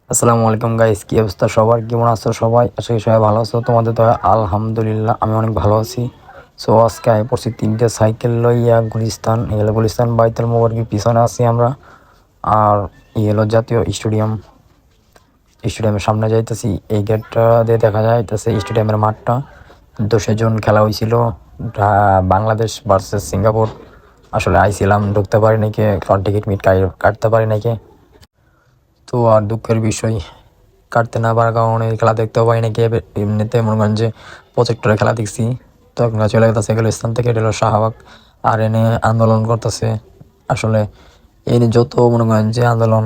আসসালামু আলাইকুম গাইস, কি অবস্থা সবার? কেমন আছো সবাই? আশা করি সবাই ভালো আছো। তোমাদের তো আলহামদুলিল্লাহ আমি অনেক ভালো আছি। সো আজকে আই পড়ছি 3টে সাইকেল লইয়া গুলিস্তান। এগুলো গুলিস্তান বাইতুল মোবারকের পিছনে আছি আমরা। আর হলো জাতীয় স্টেডিয়ামের সামনে যাইতেছি। এই গেটটা দিয়ে দেখা যাইতেছে স্টেডিয়ামের মাঠটা। 10 জন খেলা হয়েছিল, বাংলাদেশ ভার্সেস সিঙ্গাপুর। আসলে আইছিলাম, ঢুকতে পারি নাকি, টিকিট কাটতে পারি নাকি। তো আর দুঃখের বিষয়, কাটতে না পারার কারণে খেলা দেখতেও পাই নাকি। এমনিতে মনে করেন যে প্রজেক্টরে খেলা দেখছি। তো এখানে চলে গেছে স্থান থেকে, এটা হলো শাহবাগ। আর এনে আন্দোলন করতেছে। আসলে এনে যত মনে করেন যে আন্দোলন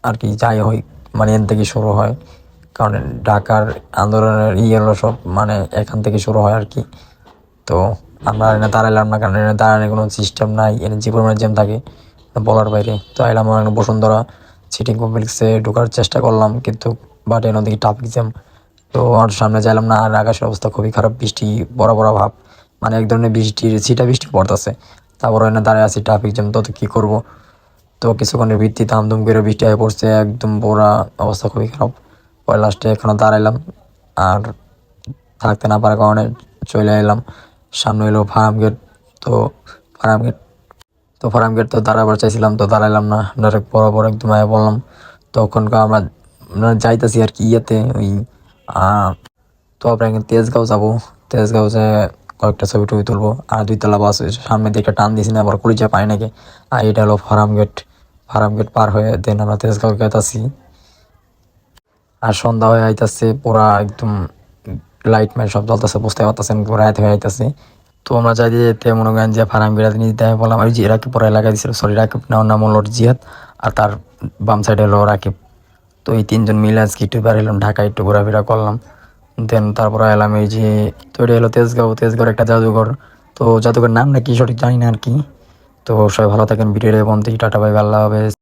আর কি যাই হয়, মানে এখান থেকে শুরু হয়। কারণ ঢাকার আন্দোলনের হলো সব মানে এখান থেকে শুরু হয় আর কি। তো আমরা এনে দাঁড়াইলাম না, কারণ এনে দাঁড়ানোর কোনো সিস্টেম নাই। এনে যে পরিমাণে জ্যাম থাকে বলার বাইরে। তো আইলাম বসুন্ধরা সিটিং কমপ্লেক্সে ঢোকার চেষ্টা করলাম, কিন্তু বাট এর দিকে ট্রাফিক জ্যাম। তো আর সামনে যাইলাম না। আর আকাশের অবস্থা খুবই খারাপ, বৃষ্টি বড় বড় ভাব, মানে এক ধরনের বৃষ্টি পড়তেছে। তারপর এনে দাঁড়িয়ে আছি, ট্রাফিক জ্যাম, তো কি করব। তো কিছুক্ষণের ভিত্তিতে আমদম করে বৃষ্টি হয়ে পড়ছে, একদম পুরা অবস্থা খুবই খারাপ। পরে লাস্টে এখানে দাঁড়াইলাম। আর থাকতে না পারার কারণে চলে এলাম। সামনে এলো ফার্ম গেট। তো ফার্ম গেট ফার্ম গেট তো দাঁড়াবার চাইছিলাম, তো দাঁড়াইলাম না, ডাইরেক্ট বরাবর একদম আয়া বললাম। তখনকার আমরা যাইতেছি আর কি ইয়েতে ওই তো আমরা এখানে তেজগাঁও যাবো। তেজগাঁও যে কয়েকটা ছবি টবি তুলবো। আর 2 তলা বাস সামনে দিয়ে একটা টান দিয়েছি না, আবার কলিজা পাই নাকি। আর এটা হলো ফার্ম গেট পার হয়ে দেন আমরা তেজগাঁও গেতাছি। আর সন্ধ্যা হয়ে আইতাছে, পুরা একদম লাইট মাইট সব জ্বলতেছে, বুঝতে পারতেছেন, রাত হয়ে আইতাছে। তো আমরা যাইতে যেতে মনে করেন যে ফার্ম গেট নিতে বললাম। ওই যে রাকিব পরে এলাকায় দিয়েছিল, সরি রাকিব না, ওর নাম হলো জিয়াদ। আর তার বাম সাইডে হলো রাকিব। তো এই 3জন মিলে আজকে একটু বেরোলাম, ঢাকায় একটু ঘোরাফেরা করলাম। দেন তারপরে এলাম এই যে, তো এটা হলো তেজগাঁও একটা জাদুঘর। তো জাদুঘর নাম না কি সঠিক জানি না আর কি। তো সবাই ভালো থাকেন, ভিডিওটা বন্ধ, টাটা বাই, আল্লাহ হাফেজ।